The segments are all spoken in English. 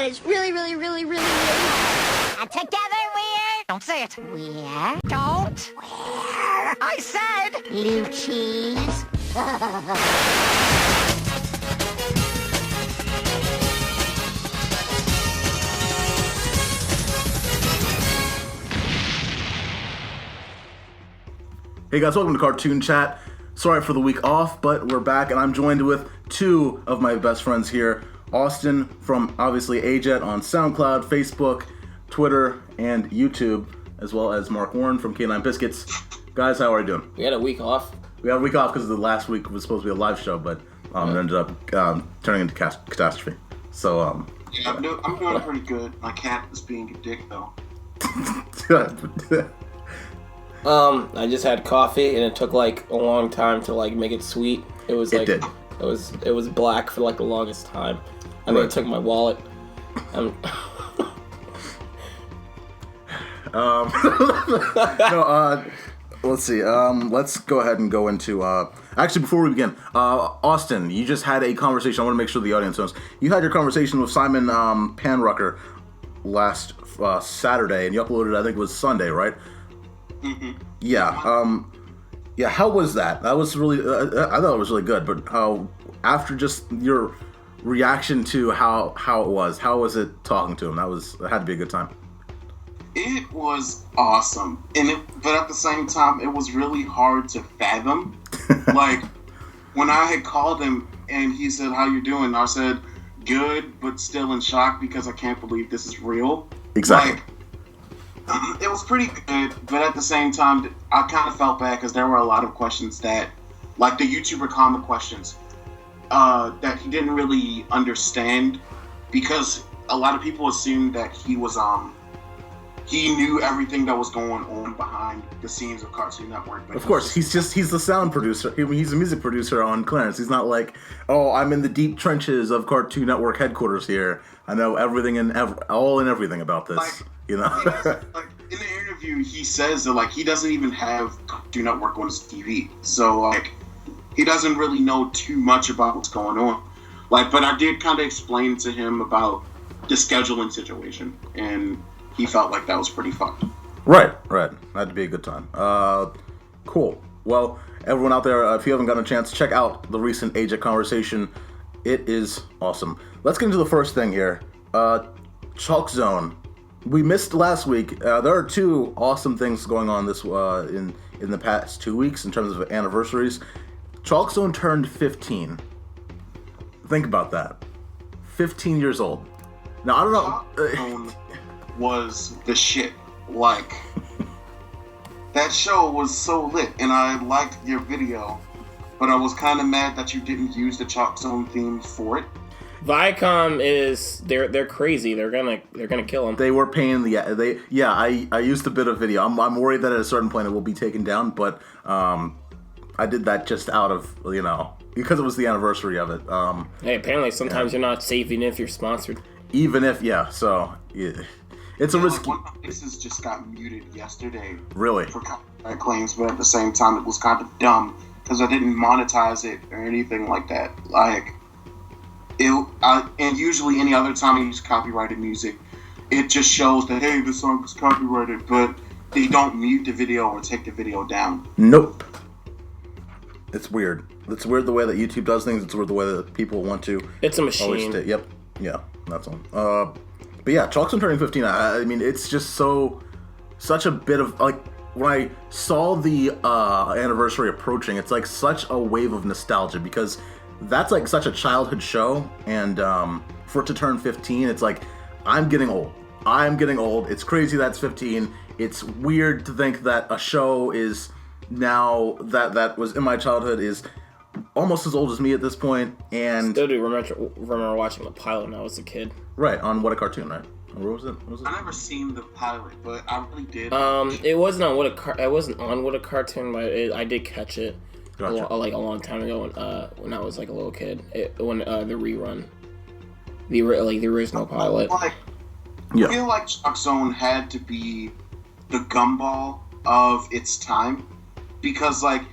it's really, really, really, really, really hard. And together we're... Don't say it. We're Don't. I said... blue cheese. Hey guys, welcome to Cartoon Chat. Sorry for the week off, but we're back, and I'm joined with two of my best friends here. Austin from, obviously, AJETT on SoundCloud, Facebook, Twitter, and YouTube, as well as Mark Warren from K9 Biscuits. Guys, how are you doing? We had a week off. We had a week off because the last week was supposed to be a live show, but it ended up turning into catastrophe. So, Yeah, I'm doing pretty good. My cat is being a dick, though. I just had coffee and it took like a long time to like make it sweet. It was like did. it was black for like the longest time. I mean, it took my wallet. Let's see. Let's go ahead and go into. Actually, before we begin, Austin, you just had a conversation. I want to make sure the audience knows. You had your conversation with Simon Panrucker last Saturday, and you uploaded. I think it was Sunday, right? Mm-hmm. Yeah. Yeah. How was that? That was really. I thought it was really good. But after just your reaction to how it was, how was it talking to him? It had to be a good time. It was awesome, but at the same time, it was really hard to fathom. Like, when I had called him and he said, "How you doing?" I said, "Good," but still in shock because I can't believe this is real. Exactly. Like, it was pretty good, but at the same time, I kind of felt bad because there were a lot of questions that, like the YouTuber comment questions, that he didn't really understand because a lot of people assumed that he was he knew everything that was going on behind the scenes of Cartoon Network. But of course, he's the sound producer. He's a music producer on Clarence. He's not like, oh, I'm in the deep trenches of Cartoon Network headquarters here. I know everything and everything about this. Like, you know. like in the interview, he says that like he doesn't even have Cartoon Network on his TV, so like he doesn't really know too much about what's going on. Like, but I did kind of explain to him about the scheduling situation, and he felt like that was pretty fun. Right. That'd be a good time. Cool. Well, everyone out there, if you haven't gotten a chance, check out the recent AJETT conversation. It is awesome. Let's get into the first thing here. ChalkZone. We missed last week. There are two awesome things going on this in the past 2 weeks in terms of anniversaries. ChalkZone turned 15. Think about that. 15 years old. Now, I don't know. Was the shit. Like, that show was so lit, and I liked your video, but I was kind of mad that you didn't use the ChalkZone theme for it. Viacom they're crazy. They're gonna kill him. They were paying I used a bit of video. I'm worried that at a certain point it will be taken down, but I did that just out of because it was the anniversary of it. Hey, apparently sometimes you're not safe even if you're sponsored. Even if it's a risky. One of my faces just got muted yesterday. Really? For copyright claims, but at the same time, it was kind of dumb because I didn't monetize it or anything like that. Like, and usually any other time I use copyrighted music, it just shows that, hey, this song is copyrighted, but they don't mute the video or take the video down. Nope. It's weird. It's weird the way that YouTube does things. It's weird the way that people want to. It's a machine. Yep. Yeah, that's all. But yeah, ChalkZone turning 15. I mean, it's just such a bit of like when I saw the anniversary approaching. It's like such a wave of nostalgia because that's like such a childhood show, and for it to turn 15, it's like I'm getting old. It's crazy that's 15. It's weird to think that a show is now that was in my childhood is almost as old as me at this point, and still do remember watching the pilot when I was a kid. Right, on What a Cartoon, right? Where was it? I never seen the pilot, but I really did. It wasn't on What a Cartoon, but I did catch it. Gotcha. Like a long time ago when I was like a little kid. When the rerun, the original pilot. I feel like ChalkZone had to be the gumball of its time because in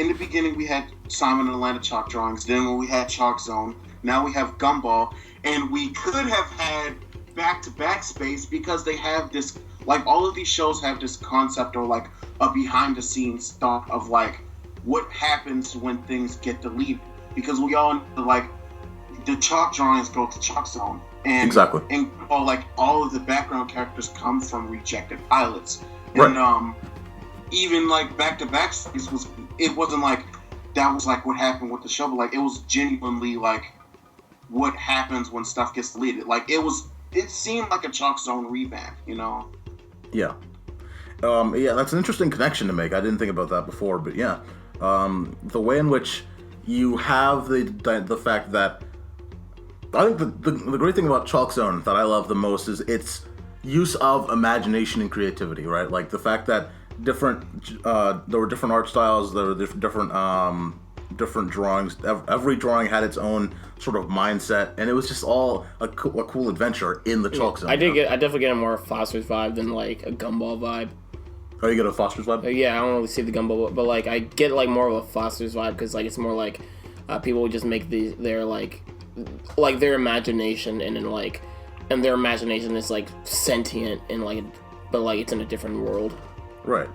the beginning we had Simon and Atlanta Chalk Drawings. Then when we had ChalkZone, now we have Gumball, And we could have had back-to-back space because they have this, like, all of these shows have this concept or, like, a behind-the-scenes thought of, like, what happens when things get deleted. Because we all know, like, the chalk drawings go to ChalkZone. And, Exactly. And like all of the background characters come from rejected pilots. Right. And even like back-to-back space it wasn't like that was like what happened with the show, but like it was genuinely like what happens when stuff gets deleted. Like it seemed like a ChalkZone revamp, you know? Yeah. Yeah, that's an interesting connection to make. I didn't think about that before, but yeah. The way in which you have the fact that I think the great thing about ChalkZone that I love the most is its use of imagination and creativity, right? Like the fact that there were different art styles, there were different drawings. Every drawing had its own sort of mindset, and it was just all a cool adventure in the ChalkZone. I definitely get a more Foster's vibe than like a Gumball vibe. Oh, you get a Foster's vibe? Yeah, I don't really see the Gumball, but like I get like more of a Foster's vibe because like it's more like people would just make their like their imagination and then like and their imagination is like sentient and like but like it's in a different world. Right.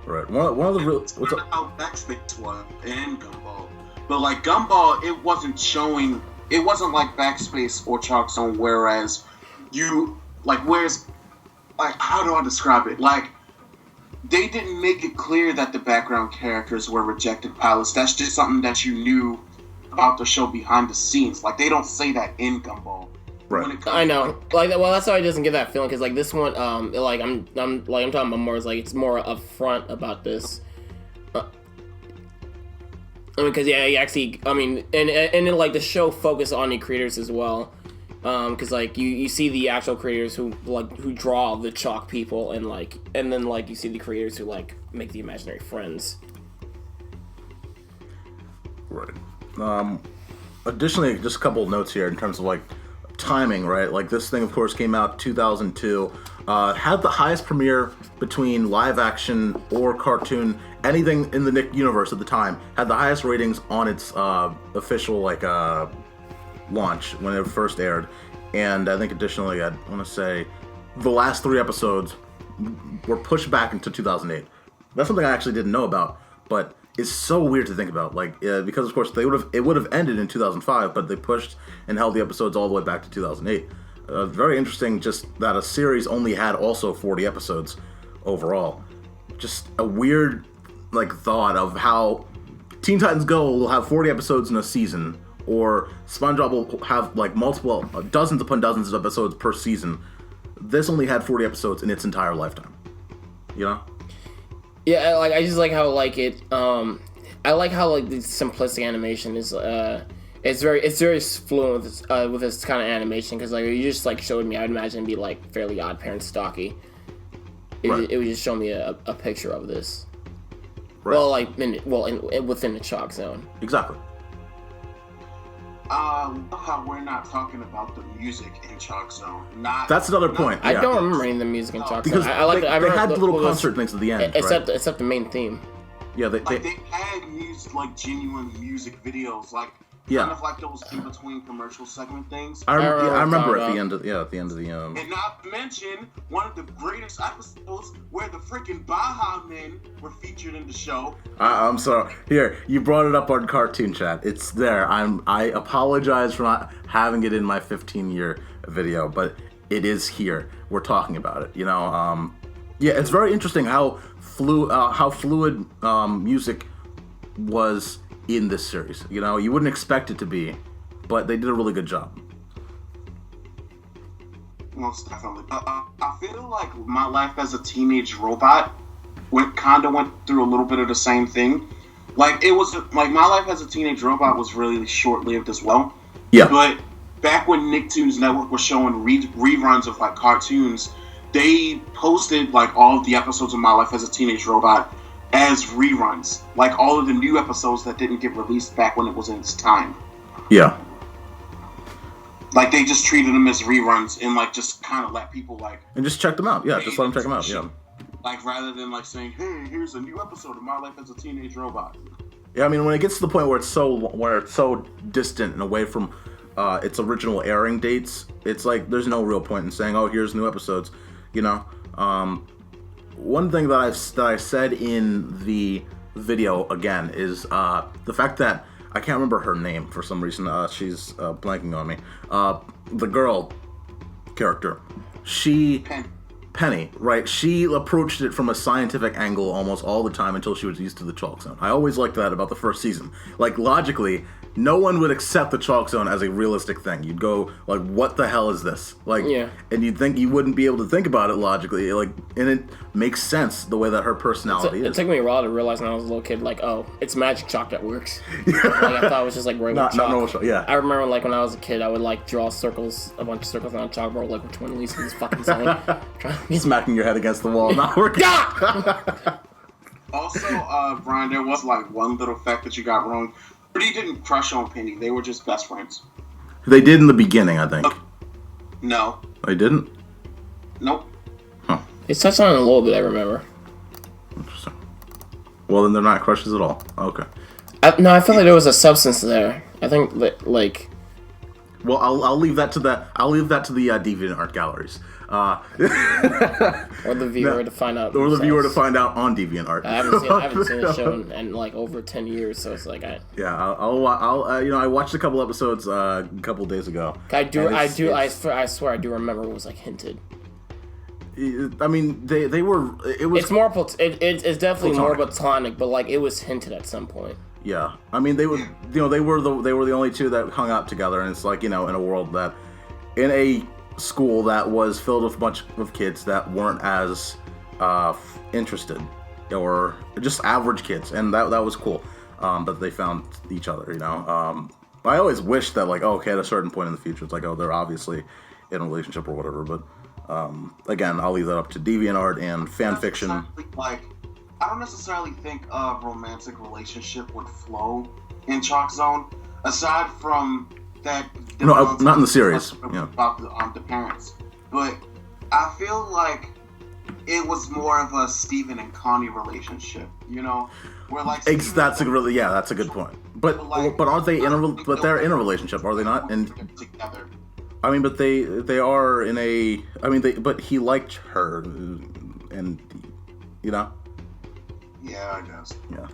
One of the real what's how Backspace was and Gumball, but like Gumball, it wasn't like Backspace or ChalkZone. Whereas how do I describe it? Like they didn't make it clear that the background characters were rejected pilots. That's just something that you knew about the show behind the scenes. Like they don't say that in Gumball. Right. I know. Like well, that's why it doesn't get that feeling because like this one, like I'm talking about more is like it's more upfront about this. I mean, because yeah, actually, I mean, and then like the show focus on the creators as well, because like you see the actual creators who draw the chalk people and then like you see the creators who like make the imaginary friends. Right. Additionally, just a couple of notes here in terms of like timing, right? Like this thing, of course, came out 2002. Had the highest premiere between live action or cartoon, anything in the Nick universe at the time. Had the highest ratings on its official launch when it first aired. And I think additionally, I want to say the last 3 episodes were pushed back into 2008. That's something I actually didn't know about, but it's so weird to think about, because of course it would have ended in 2005, but they pushed and held the episodes all the way back to 2008. Very interesting, just that a series only had also 40 episodes overall. Just a weird thought of how Teen Titans Go will have 40 episodes in a season, or SpongeBob will have multiple dozens upon dozens of episodes per season. This only had 40 episodes in its entire lifetime. You know? Yeah, I just like how I like how the simplistic animation is it's very fluent with this kind of animation because you just showed me, I'd imagine it'd be Fairly Odd Parents stocky. It would just show me a picture of this. Right. Well, within the ChalkZone. Exactly. How we're not talking about the music in ChalkZone. That's another point. I don't remember any of the music in ChalkZone. Because they had little concert things at the end, except the main theme. Yeah, they had music, genuine music videos, kind of those in between commercial segment things. I remember at the end of the And not to mention one of the greatest episodes where the freaking Baja Men were featured in the show. I'm sorry. Here, you brought it up on CartoonChat. It's there. I apologize for not having it in my 15-year video, but it is here. We're talking about it. Yeah, it's very interesting how fluid music was in this series. You wouldn't expect it to be, but they did a really good job. Most definitely. I feel like My Life as a Teenage Robot went through a little bit of the same thing. My Life as a Teenage Robot was really short-lived as well. Yeah. But back when Nicktoons Network was showing reruns of cartoons, they posted all of the episodes of My Life as a Teenage Robot as reruns, all of the new episodes that didn't get released back when it was in its time. Yeah. They just treated them as reruns and just kind of let people and just check them out. Yeah, just let them check them out. Yeah. Rather than saying, "Hey, here's a new episode of My Life as a Teenage Robot." Yeah, I mean, when it gets to the point where it's so distant and away from its original airing dates, it's like there's no real point in saying, oh, here's new episodes, you know. One thing that I said in the video again is the fact that I can't remember her name for some reason. She's blanking on me. The girl character, Penny, right? She approached it from a scientific angle almost all the time until she was used to the ChalkZone. I always liked that about the first season. Like, logically, no one would accept the ChalkZone as a realistic thing. You'd go, like, what the hell is this? Like, Yeah. And you'd think you wouldn't be able to think about it logically. Like, and it makes sense the way that her personality It is. took me a while to realize when I was a little kid, like, oh, it's magic chalk that works. Like, I thought it was just like regular Not chalk. normal chalk, yeah. I remember, like, when I was a kid, I would like draw circles, a bunch of circles on a chalkboard, like which one leads to this fucking zone. Smacking your head against the wall, not working. Also, Brian, there was like one little fact that you got wrong. Rudy didn't crush on Penny. They were just best friends. They did in the beginning, I think. No. They didn't? Nope. It's touched on it a little bit, I remember. Interesting. Well, then they're not crushes at all. Okay. No, I feel like there was a substance there. I think that, like... Well, I'll leave that to the DeviantArt galleries. Or the viewer to find out. Or the viewer to themselves. find out on DeviantArt. I haven't seen the show in like over 10 years, so it's like I'll you know, I watched a couple episodes a couple days ago. I swear I do remember it was like hinted. I mean, they were. It was. It's more. It's definitely platonic. more platonic, but like it was hinted at some point. Yeah, I mean, they were. You know, they were the only two that hung out together, and it's like, you know, in a world that, in a school that was filled with a bunch of kids that weren't as interested, or just average kids, and that was cool. That they found each other, you know. I always wish that, like, okay, at a certain point in the future, it's like, oh, they're obviously in a relationship or whatever. But again, I'll leave that up to DeviantArt and fan fiction. Like, I don't necessarily think a romantic relationship would flow in ChalkZone, aside from that. No, not in the series. Yeah. About the parents, but I feel like it was more of a Steven and Connie relationship, you know, where like That's a good point. But aren't they in a? But they're in a relationship, are they not? And together. I mean, but they are in a. I mean, but he liked her, and you know. Yeah, I guess. Yeah,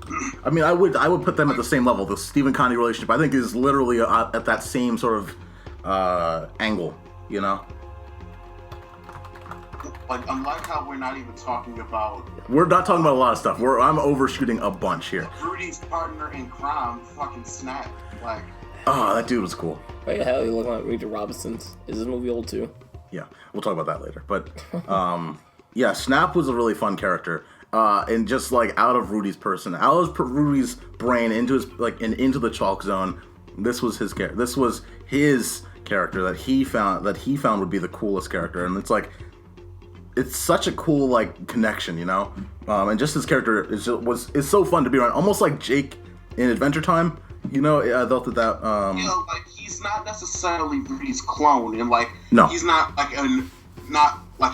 I mean, I would put them at the same level. The Stephen Connie relationship, I think, is literally at that same sort of angle. You know, like unlike how we're not even talking about. We're not talking about a lot of stuff. I'm overshooting a bunch here. Rudy's partner in crime, fucking Snap. Like, oh, that dude was cool. Wait, hell, you look like Richard Robinson's. Is this movie old too? Yeah, we'll talk about that later. But yeah, Snap was a really fun character. And just like out of Rudy's brain into his into the ChalkZone, this was his character. This was his character that he found would be the coolest character, and it's like it's such a cool like connection, you know. And just his character is so fun to be around, almost like Jake in Adventure Time. You know, I thought that. You know, like he's not necessarily Rudy's clone, and like he's not like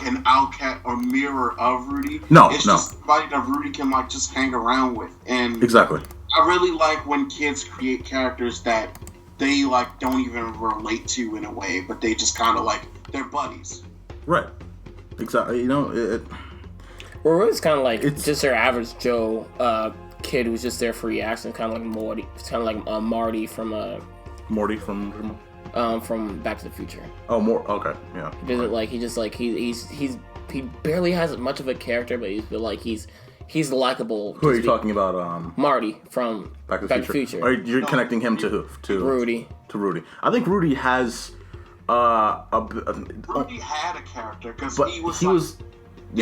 an outcast or mirror of Rudy. It's just somebody that Rudy can like just hang around with. And exactly. I really like when kids create characters that they like don't even relate to in a way, but they just kind of like they're buddies. Right. Exactly. You know, Well, Rudy's kind of like just your average Joe kid who's just there for reaction, kind of like Morty. It's kind of like Marty from Morty from Back to the Future. Oh, more okay, yeah. He barely has much of a character, but he's likable. Who are you talking about? Marty from Back to the Future. You're connecting him to who? To Rudy. To Rudy. I think Rudy has Rudy had a character because the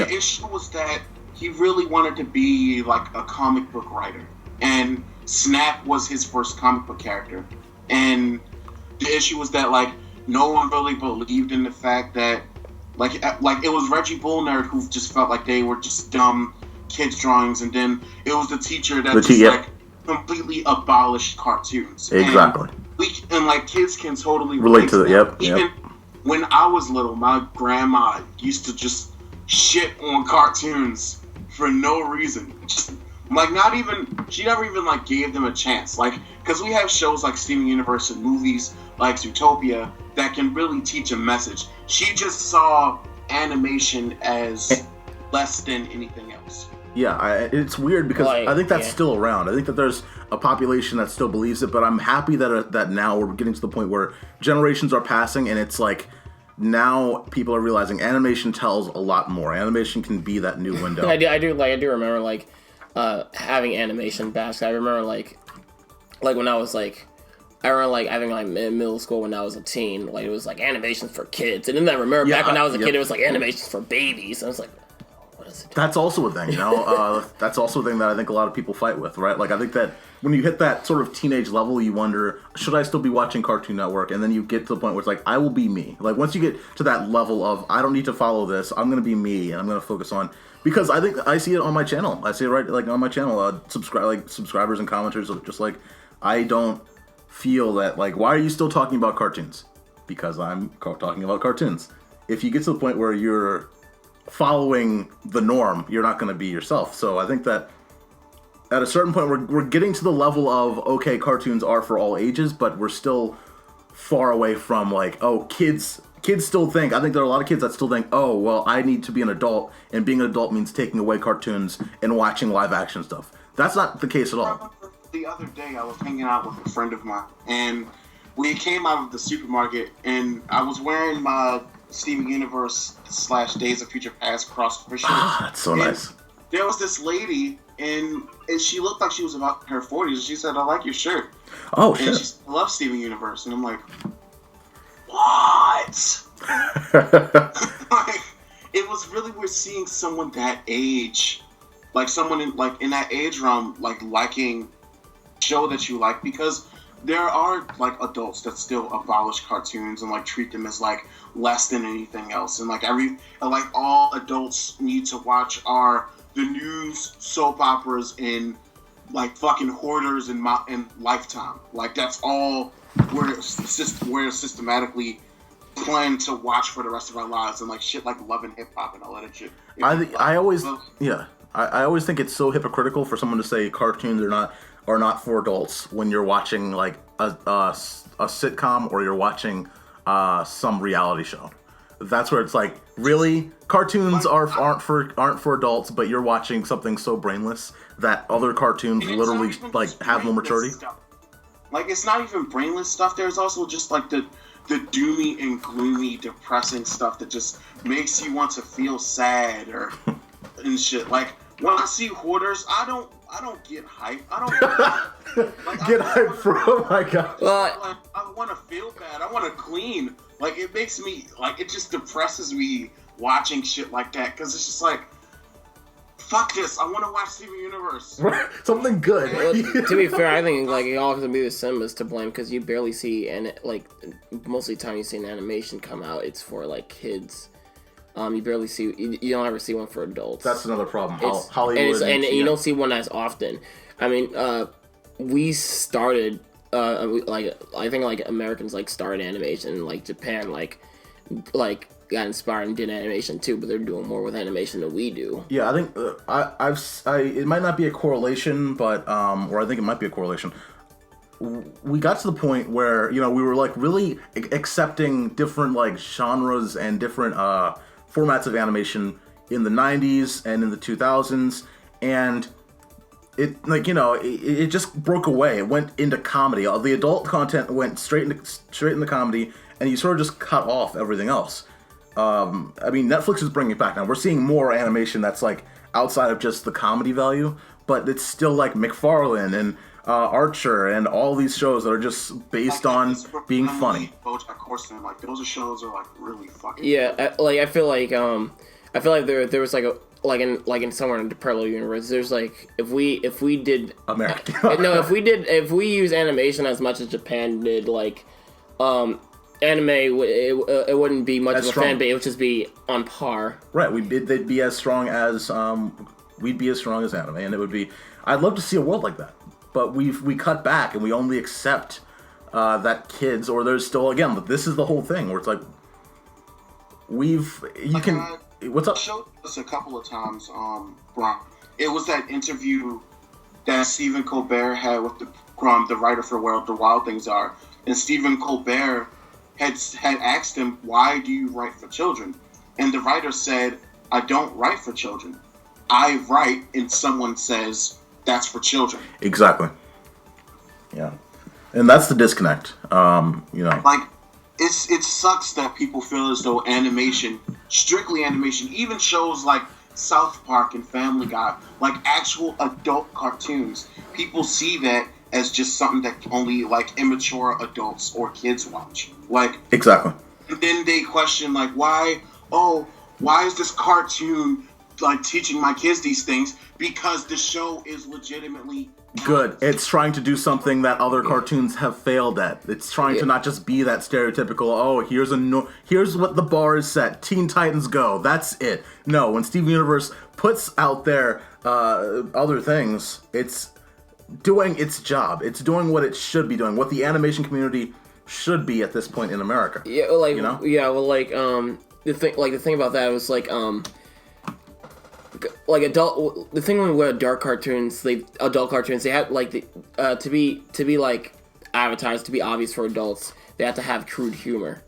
issue was that he really wanted to be like a comic book writer, and Snap was his first comic book character, and the issue was that like no one really believed in the fact that like it was Reggie Bullnerd who just felt like they were just dumb kids drawings, and then it was the teacher that like completely abolished cartoons. Exactly. And like kids can totally relate to that. Yep. Even when I was little, my grandma used to just shit on cartoons for no reason. Just Like, not even, she never even, like, gave them a chance. Like, because we have shows like Steven Universe and movies like Zootopia that can really teach a message. She just saw animation as less than anything else. Yeah, it's weird because I think that's still around. I think that there's a population that still believes it, but I'm happy that now we're getting to the point where generations are passing, and it's like now people are realizing animation tells a lot more. Animation can be that new window. I do remember like having animation bashed. I remember like when I was like. I remember like having like middle school when I was a teen, like it was like animations for kids, and then I remember back when I was a kid, it was like animations for babies. And I was like, what is it? That's also a thing, you know. That's also a thing that I think a lot of people fight with, right? Like I think that when you hit that sort of teenage level, you wonder, should I still be watching Cartoon Network? And then you get to the point where it's like, I will be me. Like once you get to that level of I don't need to follow this, I'm gonna be me, and I'm gonna focus on. Because I think I see it on my channel. I see it right like on my channel. Subscribers and commenters are just like, I don't feel that like, why are you still talking about cartoons? Because I'm talking about cartoons. If you get to the point where you're following the norm, you're not going to be yourself. So I think that at a certain point we're getting to the level of, okay, cartoons are for all ages, but we're still far away from like, oh, kids still think, I think there are a lot of kids that still think, oh, well, I need to be an adult, and being an adult means taking away cartoons and watching live action stuff. That's not the case at all. The other day, I was hanging out with a friend of mine, and we came out of the supermarket, and I was wearing my Steven Universe / Days of Future Past crossover shirt. That's so nice. There was this lady, and she looked like she was about her 40s, and she said, I like your shirt. Oh, shit. And she said, I love Steven Universe. And I'm like, what? Like, it was really weird seeing someone that age, like someone in that age realm, like liking show that you like, because there are like adults that still abolish cartoons and like treat them as like less than anything else, and like all adults need to watch are the news, soap operas, and like fucking Hoarders and Lifetime. Like that's all we're systematically planned to watch for the rest of our lives, and like shit like Love and Hip Hop and all that shit. I always think it's so hypocritical for someone to say cartoons are not for adults when you're watching like a sitcom or you're watching some reality show. That's where it's like, really, cartoons aren't for adults, but you're watching something so brainless that other cartoons literally like have no maturity. Like it's not even brainless stuff. There's also just like the doomy and gloomy, depressing stuff that just makes you want to feel sad and shit. Like when I see Hoarders, I don't get hype. I don't get hype for, oh my god. I want to feel bad. I want to clean. Like it makes me like, it just depresses me watching shit like that, because it's just like, fuck this. I want to watch Steven Universe. Something good. Well, to be fair, I think like it all has to be the cinemas to blame, because you barely see, and like most of the time you see an animation come out, it's for like kids. You barely see, you don't ever see one for adults. That's another problem. Hollywood and you don't see one as often. I mean, we started like I think like Americans like started animation, and like Japan like got inspired and did animation too, but they're doing more with animation than we do. Yeah, I think it might not be a correlation, but or I think it might be a correlation. We got to the point where, you know, we were like really accepting different like genres and different formats of animation in the 90s and in the 2000s, and it, like, you know, it just broke away. It went into comedy. The adult content went straight into comedy, and you sort of just cut off everything else. I mean, Netflix is bringing it back now. We're seeing more animation that's like outside of just the comedy value, but it's still like McFarlane and Archer and all these shows that are just based on being funny. BoJack Horseman, like those shows are like really fucking. Yeah, I feel like there was like in somewhere in the parallel universe, there's like if we did American if we use animation as much as Japan did, like anime it wouldn't be much of a fan base. It would just be on par. Right, they'd be as strong as we'd be as strong as anime, and it would be. I'd love to see a world like that. But we cut back and we only accept that kids, or there's still, again, this is the whole thing where it's like what's up? I showed this a couple of times, Bryan. It was that interview that Stephen Colbert had with the writer for Where the Wild Things Are, and Stephen Colbert had asked him, "Why do you write for children?" And the writer said, "I don't write for children. I write, and someone says that's for children." Exactly. Yeah, and that's the disconnect. Like, it sucks that people feel as though animation, strictly animation, even shows like South Park and Family Guy, like actual adult cartoons, people see that as just something that only like immature adults or kids watch. Like, exactly. And then they question like, why is this cartoon like teaching my kids these things? Because the show is legitimately good. It's trying to do something that other cartoons have failed at. It's trying to not just be that stereotypical, here's what the bar is set, Teen Titans Go, that's it. No, when Steven Universe puts out there other things, it's doing its job. It's doing what it should be doing, what the animation community should be at this point in America. Yeah, like, the thing about that was like the thing with adult cartoons, they have like to be like advertised, to be obvious for adults, they have to have crude humor.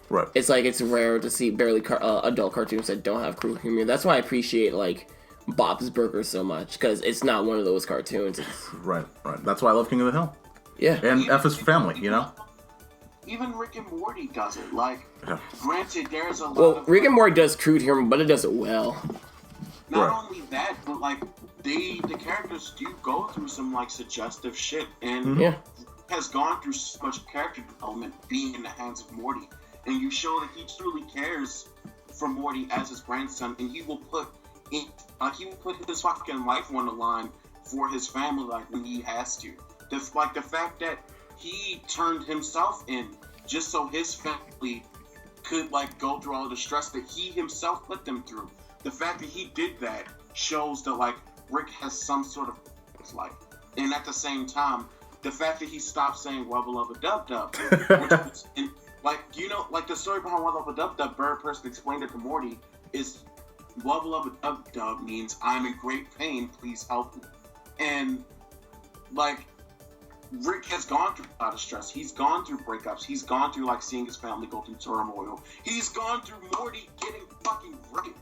Right. It's like, it's rare to see adult cartoons that don't have crude humor. That's why I appreciate like Bob's Burgers so much, because it's not one of those cartoons. Right. That's why I love King of the Hill. Yeah. And F is for Family, you know? Even Rick and Morty does it. Like, granted, there's a lot of... Rick and Morty does crude humor, but it does it well. Not only that, but like, the characters do go through some like suggestive shit, and has gone through so much character development being in the hands of Morty. And you show that he truly cares for Morty as his grandson, and he will put his fucking life on the line for his family, like when he has to. The fact that he turned himself in just so his family could like go through all the stress that he himself put them through. The fact that he did that shows that like Rick has some sort of life. And at the same time, the fact that he stopped saying "Wubba Lubba Dub Dub," like the story behind "Wubba Lubba Dub Dub," Bird person explained it to Morty, is "Wubba Lubba Dub Dub" means "I'm in great pain, please help me." And like, Rick has gone through a lot of stress. He's gone through breakups. He's gone through like seeing his family go through turmoil. He's gone through Morty getting fucking raped.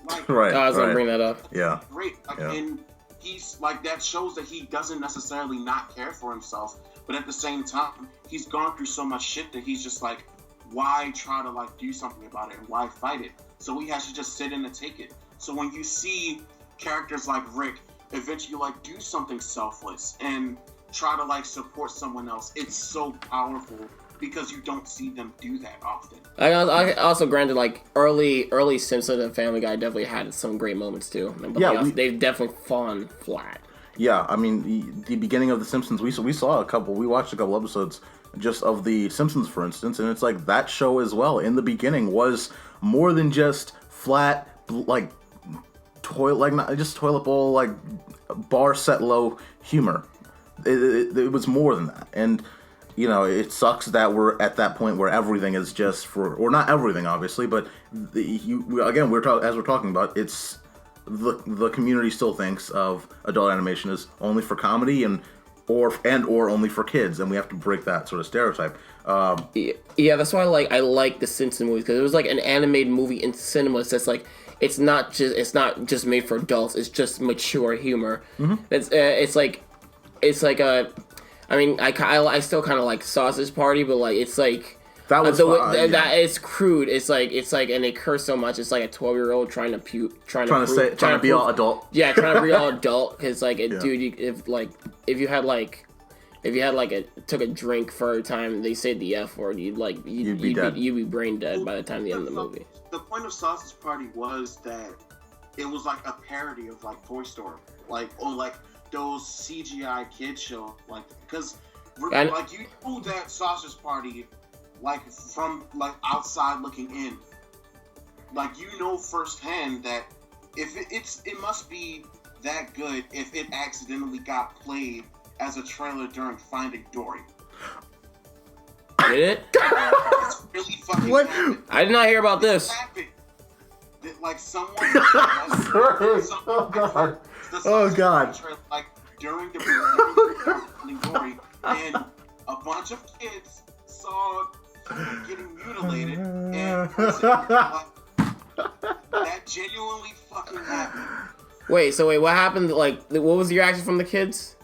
Like, I was gonna bring that up. Yeah. Great. And he's like, that shows that he doesn't necessarily not care for himself, but at the same time, he's gone through so much shit that he's just like, why try to like do something about it and why fight it? So he has to just sit in and take it. So when you see characters like Rick eventually like do something selfless and try to like support someone else, it's so powerful because you don't see them do that often. I also, granted, like early Simpsons and Family Guy definitely had some great moments too. But they've definitely fallen flat. Yeah, I mean, the beginning of The Simpsons, we watched a couple episodes just of The Simpsons, for instance, and it's like that show as well, in the beginning, was more than just flat, like, not just toilet bowl, like, bar set low humor. It was more than that, and you know, it sucks that we're at that point where everything is just or not everything, obviously, but we're talking about, it's the community still thinks of adult animation as only for comedy or only for kids, and we have to break that sort of stereotype. Yeah, that's why I like the Simpsons movies, because it was like an animated movie in cinemas that's like, it's not just made for adults, it's just mature humor. Mm-hmm. It's like a, I mean, I still kind of like Sausage Party, but like, it's like, that was that it's crude. It's like, and they curse so much. It's like a 12-year-old trying to be all adult. Yeah, trying to be all adult. Because like, dude, if you took a drink for a time, they said the F word, you'd be brain dead by the time the end of the movie. The point of Sausage Party was that it was like a parody of like Toy Story, like those CGI kid shows, like, because like you know that Sausage Party, like from like outside looking in, like you know firsthand that if it must be that good if it accidentally got played as a trailer during Finding Dory. Did it? It's really fucking what? Happened. I did not hear about this. Like someone, Oh god. like during the glory, and a bunch of kids saw him getting mutilated, and that genuinely fucking happened. Wait, what happened? Like, what was the reaction from the kids?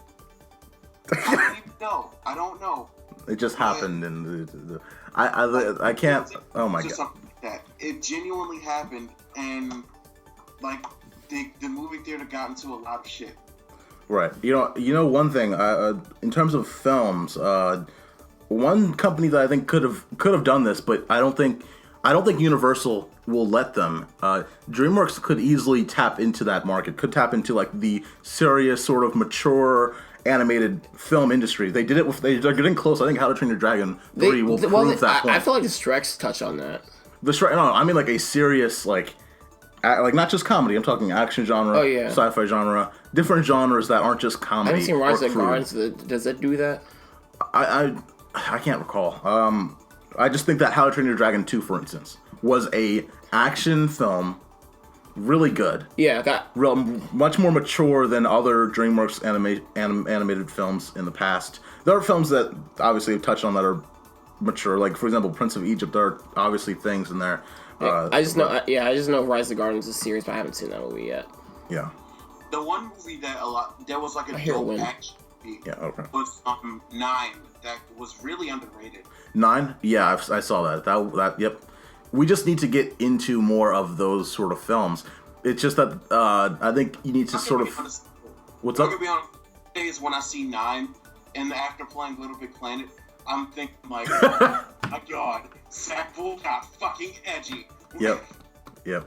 I don't even know. I don't know. It just happened, and I can't. Oh my god! Something like that. It genuinely happened, and like the movie theater got into a lot of shit. Right. You know one thing. In terms of films, one company that I think could have done this, but I don't think Universal will let them. DreamWorks could easily tap into that market. Could tap into like the serious sort of mature animated film industry. They did it. They're getting close. I think How to Train Your Dragon 3 will prove that point. I feel like the Shreks touch on that. No, I mean like a serious like not just comedy. I'm talking action genre, sci-fi genre, different genres that aren't just comedy. I haven't seen Rise of the Guardians. Does that do that? I can't recall. I just think that How to Train Your Dragon 2, for instance, was a action film, really good. Yeah, much more mature than other DreamWorks animated films in the past. There are films that obviously have touched on that are mature, like for example, Prince of Egypt. There are obviously things in there. I just know Rise of the Guardians is a series, but I haven't seen that movie yet. Yeah. The one movie that there was like a dope action movie. Yeah, okay. Was 9 that was really underrated. 9? Yeah, I saw that. That yep. We just need to get into more of those sort of films. It's just that I think you need to sort of. What's up? I'm gonna be honest. Days when I see 9, and after playing Little Big Planet, I'm thinking like, oh my god, Zach Bull got fucking edgy. Yep.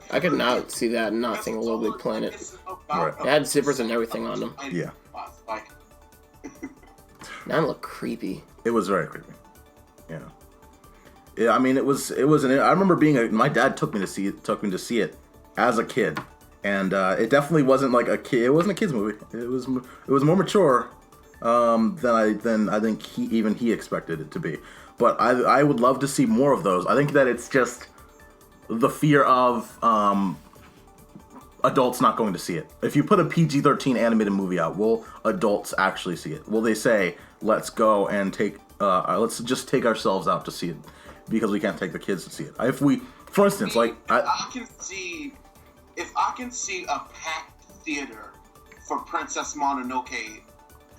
I could not see that and not think Little Big Planet. Right. It had zippers and everything on them. Yeah. Like, 9 looked creepy. It was very creepy. Yeah. Yeah, I mean, it was I remember my dad took me to see it as a kid, and it definitely wasn't like a kid. It wasn't a kids movie. It was more mature than I think he expected it to be. But I would love to see more of those. I think that it's just the fear of adults not going to see it. If you put a PG-13 animated movie out, will adults actually see it? Will they say, let's go and let's just take ourselves out to see it because we can't take the kids to see it? If we, for instance, like if I can see a packed theater for Princess Mononoke,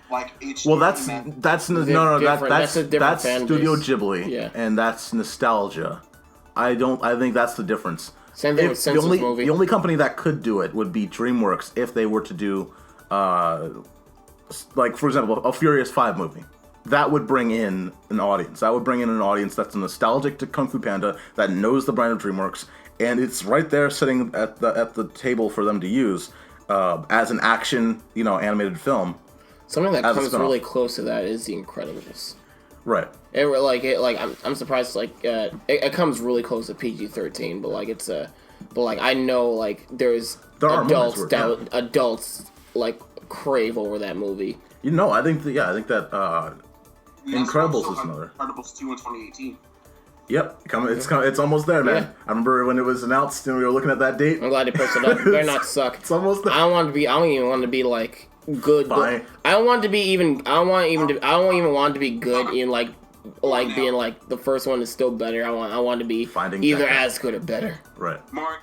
like HD. Well, that's Studio Ghibli, and that's nostalgia. I think that's the difference. Same thing with Sense's movie. The only company that could do it would be DreamWorks if they were to do, like for example, a Furious 5 movie. That would bring in an audience. That would bring in an audience that's nostalgic to Kung Fu Panda, that knows the brand of DreamWorks, and it's right there sitting at the table for them to use as an action, animated film. Something that comes really close to that is The Incredibles. Right. I'm surprised. It comes really close to PG-13, but I know there's adults crave over that movie. I think that Incredibles is another. Incredibles 2 in 2018. Yep, it's almost there, man. Yeah. I remember when it was announced and we were looking at that date. I'm glad they pushed it up. Better not suck. It's almost there. I don't even want to be good. I don't want to be even. I don't even want to be good in being the first one is still better. I want to be either as good or better. Right. Mark,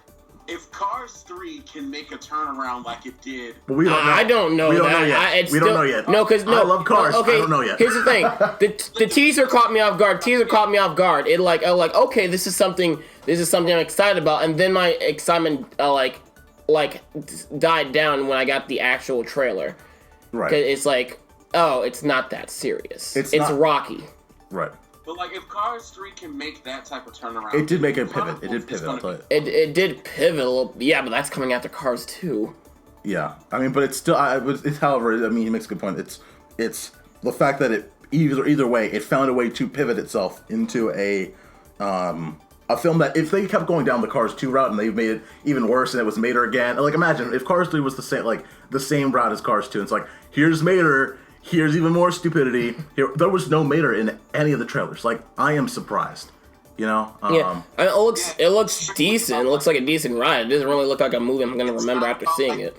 if Cars 3 can make a turnaround like it did, but we don't know. I don't know. We don't know yet. We don't know yet. No, because I love Cars. Okay, I don't know yet. Here's the thing: the teaser caught me off guard. It okay, this is something I'm excited about, and then my excitement died down when I got the actual trailer. Right. It's it's not that serious. It's Rocky. Right. But if Cars 3 can make that type of turnaround, it did make a pivot. It did pivot. I'll tell you. It did pivot a little. Yeah, but that's coming after Cars 2. Yeah, I mean, but it's still. However, I mean, he makes a good point. It's the fact that it either way, it found a way to pivot itself into a film that if they kept going down the Cars 2 route and they made it even worse and it was Mater again. Imagine if Cars 3 was the same route as Cars 2. It's here's Mater. Here's even more stupidity. There was no Mater in any of the trailers. I am surprised. Yeah. It looks decent. It looks like a decent ride. It doesn't really look like a movie I'm going to remember after seeing it.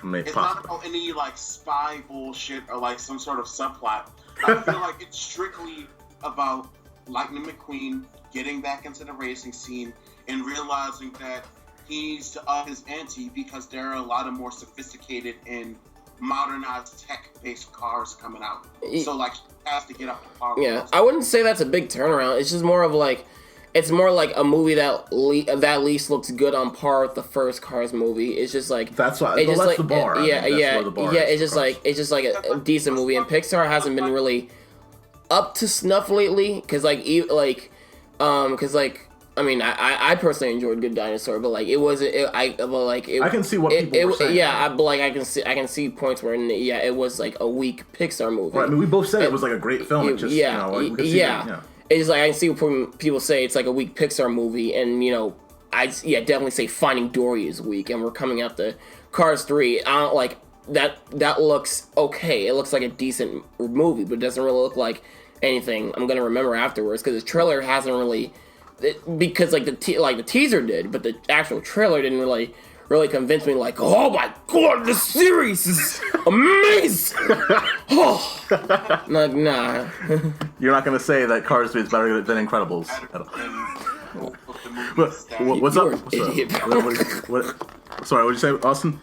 It's not about any like spy bullshit or like some sort of subplot. I feel like it's strictly about Lightning McQueen getting back into the racing scene and realizing that he needs to up his ante because there are a lot of more sophisticated and modernized tech-based cars coming out. So like, he has to get up to par. Yeah, I wouldn't say that's a big turnaround. It's just more of like, it's more like a movie that at least looks good on par with the first Cars movie. It's just like That's why. it's Well, just that's like, the bar. Yeah, I mean, that's where the bar is It's just for like a decent movie, and Pixar hasn't been really up to snuff lately. Because I mean, I personally enjoyed Good Dinosaur, but like it wasn't. I can see what people were saying. Yeah, but like I can see points where it was like a weak Pixar movie. Right, I mean, we both said it was like a great film. It just, we could see that, It's like I can see when people say it's like a weak Pixar movie, and I'd definitely say Finding Dory is weak, and we're coming out to Cars 3. I don't like that. That looks okay. It looks like a decent movie, but it doesn't really look like anything I'm gonna remember afterwards because the trailer hasn't really. Because like the teaser did, but the actual trailer didn't really convince me. Like, oh my god, this series is amazing. Oh, like nah. You're not gonna say that Cars 3 is better than Incredibles. But what's up? Sorry, what'd you say, Austin?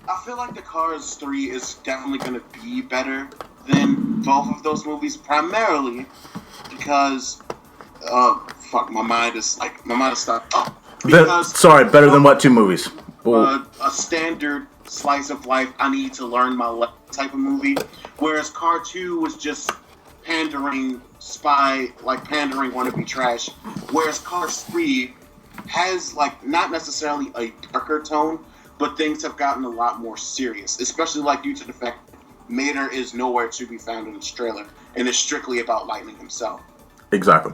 I feel like the Cars 3 is definitely going to be better than both of those movies, primarily because my mind is stopped. Better than what two movies? A standard slice of life, I need to learn my life type of movie, whereas Car 2 was just pandering wannabe trash, whereas Cars 3 has like not necessarily a darker tone, but things have gotten a lot more serious, especially like due to the fact Mater is nowhere to be found in this trailer, and it's strictly about Lightning himself. Exactly.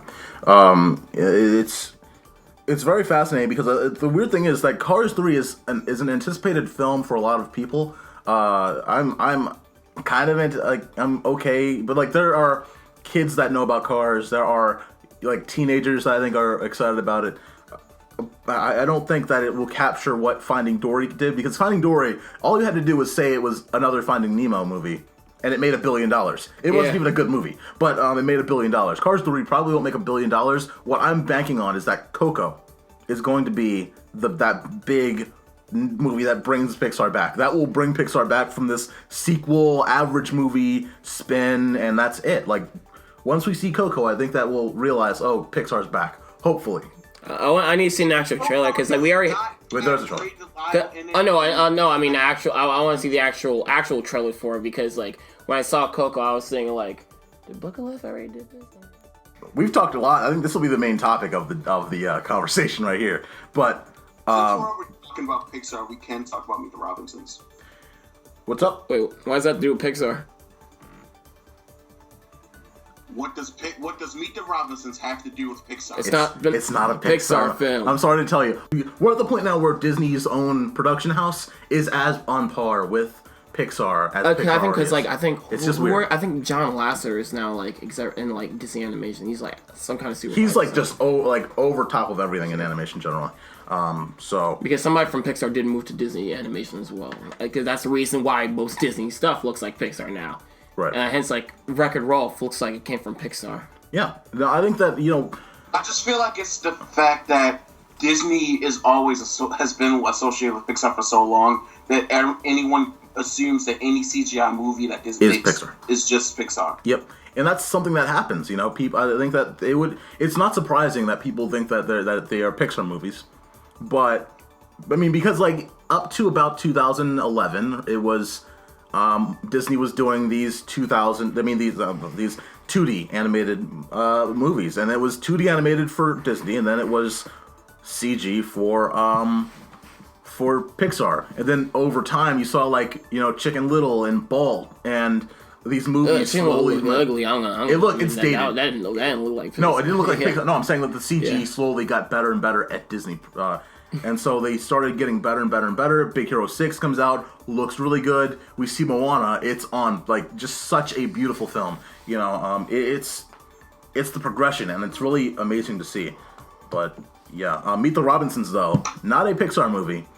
It's very fascinating because the weird thing is that Cars 3 is an anticipated film for a lot of people. I'm kind of I'm okay, but like there are kids that know about cars. There are like teenagers that I think are excited about it. I don't think that it will capture what Finding Dory did, because Finding Dory, all you had to do was say it was another Finding Nemo movie, and it made $1 billion. It wasn't even a good movie, but it made $1 billion. Cars 3 probably won't make $1 billion. What I'm banking on is that Coco is going to be that big movie that brings Pixar back. That will bring Pixar back from this sequel, average movie spin, and that's it. Like, once we see Coco, I think that we'll realize, oh, Pixar's back. Hopefully. I need to see an actual trailer because like we already. Wait, there's a trailer. I mean actual. I want to see the actual trailer for it because like when I saw Coco, I was thinking like, did Book of Life already did this? We've talked a lot. I think this will be the main topic of the conversation right here. But since we're talking about Pixar, we can talk about Meet the Robinsons. What's up? Wait, why does that do with Pixar? What does Meet the Robinsons have to do with Pixar? It's not a Pixar film. I'm sorry to tell you. We're at the point now where Disney's own production house is as on par with Pixar as Pixar I think because is. I think it's just weird. I think John Lasseter is now like in like Disney animation. He's like some kind of supervisor. He's like just over top of everything in animation generally. So because somebody from Pixar did move to Disney animation as well. Because that's the reason why most Disney stuff looks like Pixar now. Right. Hence, like Wreck-It Ralph looks like it came from Pixar. Yeah. No, I think that I just feel like it's the fact that Disney has been associated with Pixar for so long that anyone assumes that any CGI movie that Disney makes is just Pixar. Yep. And that's something that happens, people. I think that it's not surprising that people think that they are Pixar movies, but I mean because like up to about 2011, it was. Disney was doing these 2D animated movies, and it was 2D animated for Disney, and then it was CG for Pixar, and then over time you saw Chicken Little and Balt and these movies slowly. Ugly. It's dated. That didn't look like Pixar. No, it didn't look like Pixar. No, I'm saying that the CG slowly got better and better at Disney. And so they started getting better and better and better. Big Hero 6 comes out, looks really good. We see Moana. It's on just such a beautiful film. It's the progression, and it's really amazing to see. But yeah, Meet the Robinsons though, not a Pixar movie,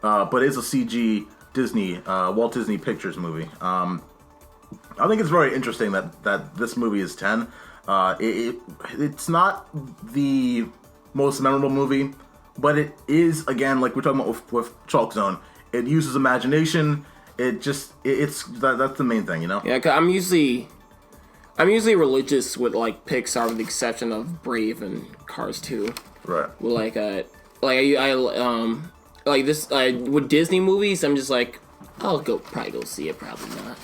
but is a CG Disney, Walt Disney Pictures movie. I think it's very interesting that this movie is 10. It's not the most memorable movie, but it is, again, like we're talking about with ChalkZone. It uses imagination. It's that's the main thing, you know. Yeah, 'cause I'm usually religious with like Pixar, with the exception of Brave and Cars 2. Right. Well, like this with Disney movies, I'm just like, I'll probably go see it. Probably not.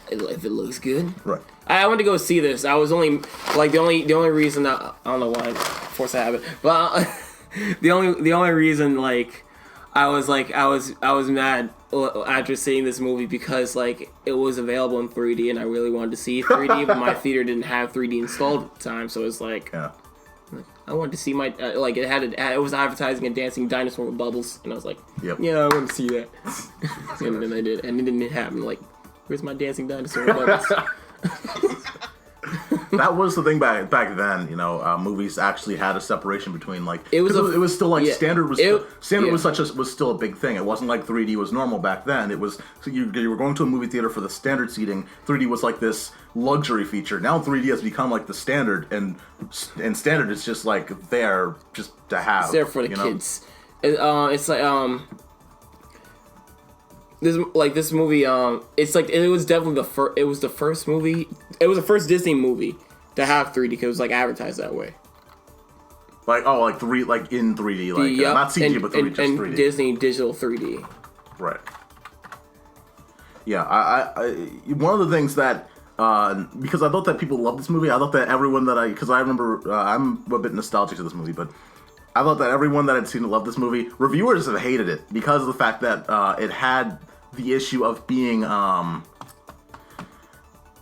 If it looks good. Right. I wanted to go see this. I was only like the only reason I don't know why force a habit, but the only reason like I was mad after seeing this movie because like it was available in 3D and I really wanted to see 3D, but my theater didn't have 3D installed at the time, so it's like I wanted to see my like it was advertising a dancing dinosaur with bubbles, and I was like, yep. Yeah, I want to see that, and then I did, and it didn't happen. Like, where's my dancing dinosaur with bubbles? That was the thing back then, you know. Movies actually had a separation between like it was still like standard was still a big thing. It wasn't like 3D was normal back then. It was so you were going to a movie theater for the standard seating. 3D was like this luxury feature. Now 3D has become like the standard, and standard is just like there just to have. It's there for the kids. It's like this movie, it's like it was definitely the first movie. It was the first Disney movie to have 3D because it was like advertised that way. Like in 3D, like yep. not CG but 3D, just 3D. Disney digital 3D. Right. Yeah, I one of the things that because I thought that people loved this movie, I thought that everyone that because I remember I'm a bit nostalgic to this movie, but I thought that everyone that had seen it loved this movie. Reviewers have hated it because of the fact that it had the issue of being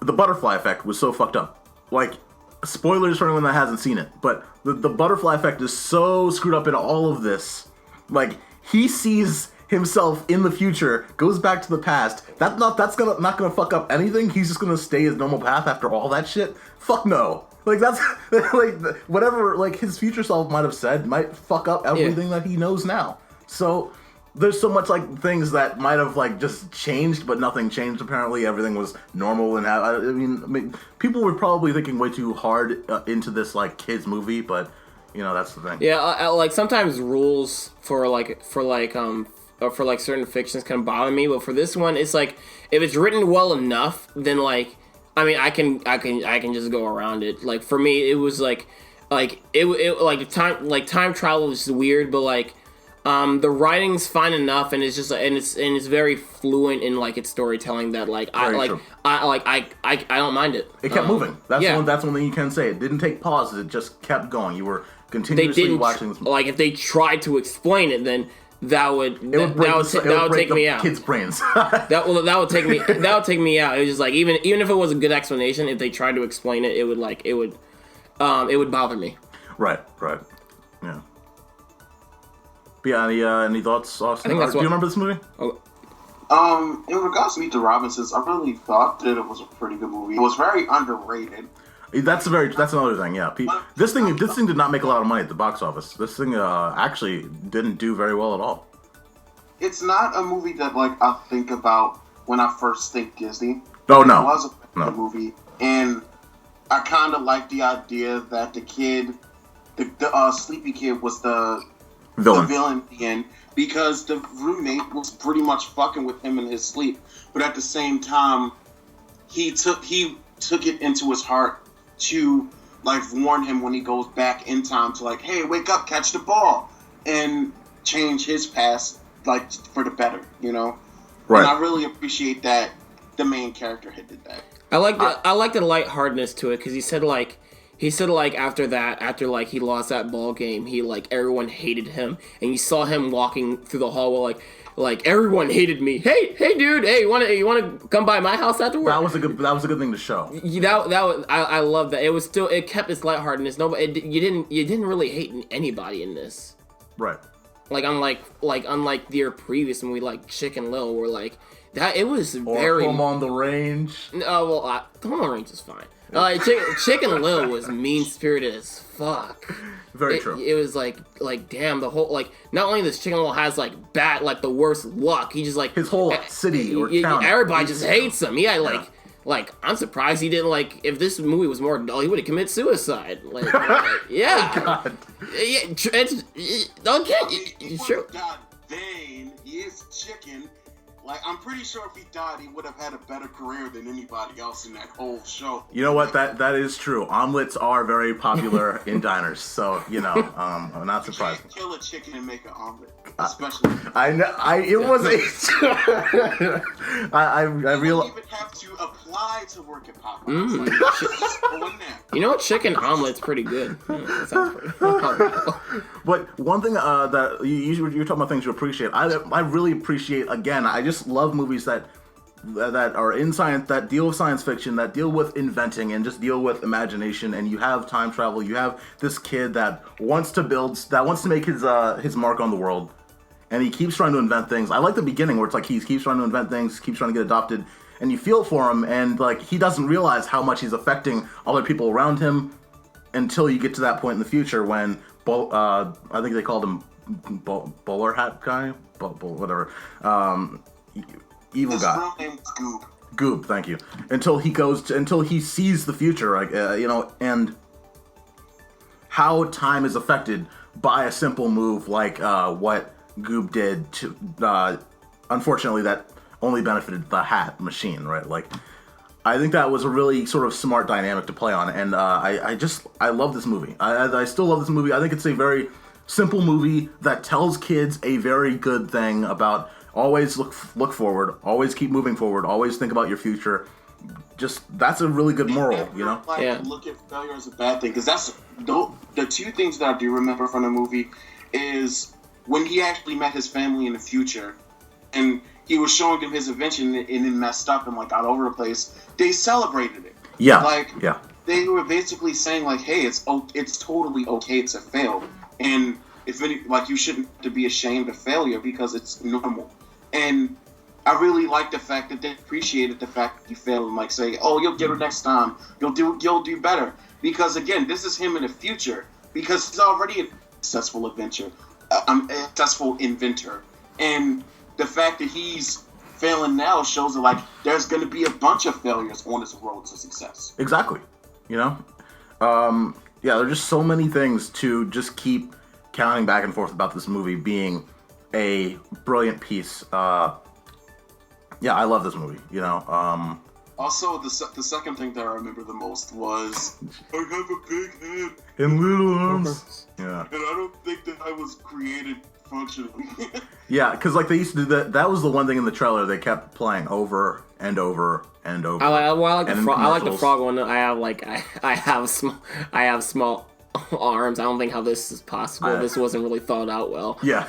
the butterfly effect was so fucked up. Like, spoilers for anyone that hasn't seen it, but the butterfly effect is so screwed up in all of this. Like, he sees himself in the future, goes back to the past. That's not gonna fuck up anything. He's just gonna stay his normal path after all that shit. Fuck no. Like, that's like whatever like his future self might have said might fuck up everything that he knows now. So there's so much like things that might have like just changed, but nothing changed. Apparently, everything was normal, and I mean, people were probably thinking way too hard into this like kids movie, but you know that's the thing. Yeah, like sometimes rules for certain fictions can bother me, but for this one, it's like if it's written well enough, then like I mean I can just go around it. Like for me, it was like time travel is weird, but like. The writing's fine enough, and it's just and it's very fluent in like its storytelling that like I don't mind it. It kept moving. That's one thing you can say. It didn't take pauses. It just kept going. You were continuously watching this movie. Like if they tried to explain it, then that would take me out. Kids' brains. that would take me out. It was just like even if it was a good explanation, if they tried to explain it, it would bother me. Right. Yeah. But yeah, any thoughts, Austin? Do you remember this movie? In regards to Meet the Robinsons, I really thought that it was a pretty good movie. It was very underrated. That's another thing. Yeah, this thing did not make a lot of money at the box office. This thing actually didn't do very well at all. It's not a movie that like I think about when I first think Disney. Oh no, it was a movie, and I kind of like the idea that the kid, the sleepy kid, was the villain at the end, because the roommate was pretty much fucking with him in his sleep, but at the same time he took it into his heart to like warn him when he goes back in time to like, hey, wake up, catch the ball, and change his past like for the better, you know. Right. And I really appreciate that the main character did that. I like the lightheartedness to it, because he said after he lost that ball game, he like everyone hated him, and you saw him walking through the hallway like everyone hated me. Hey dude, hey, you want to come by my house after work? That was a good thing to show. I love that. It kept its lightheartedness. You didn't really hate anybody in this. Right. unlike their previous movie like Chicken Little, where like that it was Or very. Home on the Range. Oh well, Home on the Range is fine. Chicken Little was mean spirited as fuck. Very true. It was like damn, the whole like not only this Chicken Little has like bad like the worst luck. He just like His whole city or town. Everybody just hates him. Yeah, like I'm surprised he didn't like. If this movie was more dull, he would have committed suicide. Like yeah, God. yeah. Okay, sure. God, Dane, he is chicken. Like, I'm pretty sure if he died, he would have had a better career than anybody else in that whole show. You know what? That is true. Omelets are very popular in diners, so I'm not surprised. You can't kill a chicken and make an omelet, especially. I know. It was a. I You realize. don't even have to apply to work at Popeyes. Mm. Like, just go in there. You know what? Chicken omelet's pretty good. That sounds pretty. But one thing that you're talking about things you appreciate. I really appreciate. Again, I just love movies that are in science, that deal with science fiction, that deal with inventing, and just deal with imagination. And you have time travel. You have this kid that wants to make his mark on the world, and he keeps trying to invent things. I like the beginning where it's like he keeps trying to invent things, keeps trying to get adopted, and you feel for him, and like he doesn't realize how much he's affecting other people around him until you get to that point in the future when I think they called him bowler hat guy, whatever, evil His guy. real name is Goob. Goob, thank you. Until he sees the future, and how time is affected by a simple move like what Goob did to. Unfortunately, that only benefited the hat machine, right? Like, I think that was a really sort of smart dynamic to play on, and I love this movie. I still love this movie. I think it's a very simple movie that tells kids a very good thing about always look forward, always keep moving forward, always think about your future. Just that's a really good moral, you know. Like, Yeah. look at failure as a bad thing, because that's the two things that I do remember from the movie is when he actually met his family in the future, and he was showing them his invention and it messed up and like got over the place. They celebrated it. Yeah. Like, yeah. they were basically saying like, hey, it's totally okay to fail, and you shouldn't to be ashamed of failure because it's normal. And I really like the fact that they appreciated the fact that you failed and like say, oh, you'll get it next time. You'll do better. Because again, this is him in the future because he's already a successful successful inventor. And the fact that he's failing now shows that like there's going to be a bunch of failures on his road to success. Exactly. You know? Yeah, there are just so many things to just keep counting back and forth about this movie being a brilliant piece. Yeah, I love this movie, you know? Also, the second thing that I remember the most was I have a big head, In little arms. Yeah. and I don't think that I was created functionally. Yeah, because like they used to do that. That was the one thing in the trailer they kept playing over and over and over. I like the And in frog. I like the commercials. frog one. I have small arms. I don't think how this is possible. This wasn't really thought out well. Yeah.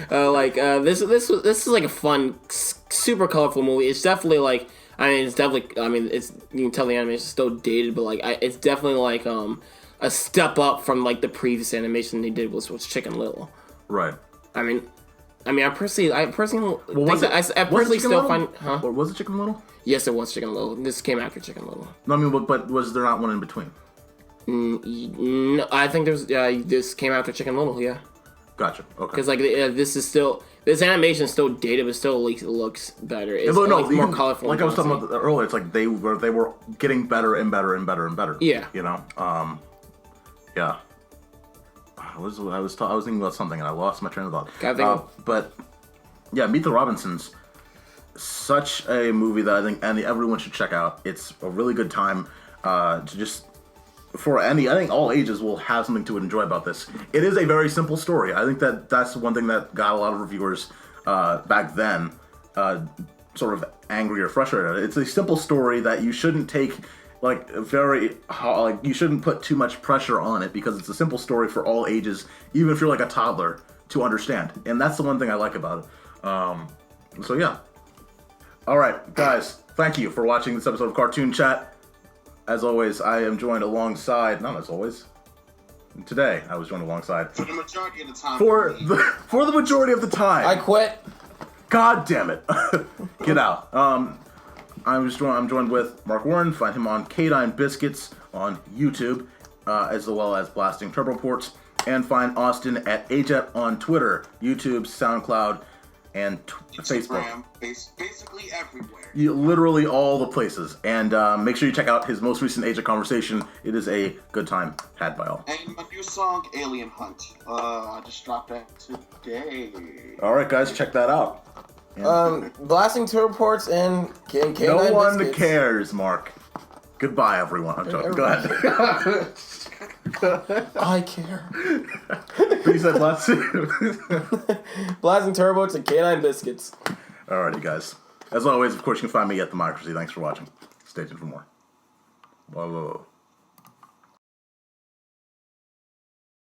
This is like a fun, super colorful movie. It's definitely like it's you can tell the animation is still dated, but like it's definitely like a step up from like the previous animation they did was Chicken Little. Right. I personally Well, think was that it- I was it personally Chicken still Little? find, huh? Or was it Chicken Little? Yes, it was Chicken Little. This came after Chicken Little. No, I mean, but was there not one in between? No, I think this came after Chicken Little. Yeah. Gotcha. Okay. Because like this animation is still dated, but still looks better. It's No, like, more even- colorful. Like I was talking about earlier, it's like they were getting better and better and better and better. Yeah. You know. Yeah. I was thinking about something and I lost my train of thought. But yeah, Meet the Robinsons. Such a movie that I think everyone should check out. It's a really good time to just. I think all ages will have something to enjoy about this. It is a very simple story. I think that's one thing that got a lot of reviewers back then sort of angry or frustrated. It's a simple story that you shouldn't take you shouldn't put too much pressure on it because it's a simple story for all ages, even if you're like a toddler to understand. And that's the one thing I like about it. So yeah. All right, guys, thank you for watching this episode of Cartoon Chat. As always, I am joined alongside, not as always, Today, I was joined alongside For the majority of the time. for the majority of the time. I quit. God damn it! Get out. I'm joined with Mark Warren. Find him on K9 Biscuits on YouTube, as well as Blasting Turbo Ports. And find Austin at AJETT on Twitter, YouTube, SoundCloud, and Facebook. Basically everywhere. Literally all the places. And make sure you check out his most recent AJETT conversation. It is a good time had by all. And my new song, Alien Hunt. I just dropped that today. All right, guys, check that out. Blasting Turbo Ports and K9 No one Biscuits. cares, Mark. Goodbye, everyone. I'm joking. Go ahead. I care. He said blasting. Blasting Turbo Ports and K9 Biscuits. Alrighty, guys. As always, of course, you can find me at athemocracy. Thanks for watching. Stay tuned for more. Whoa.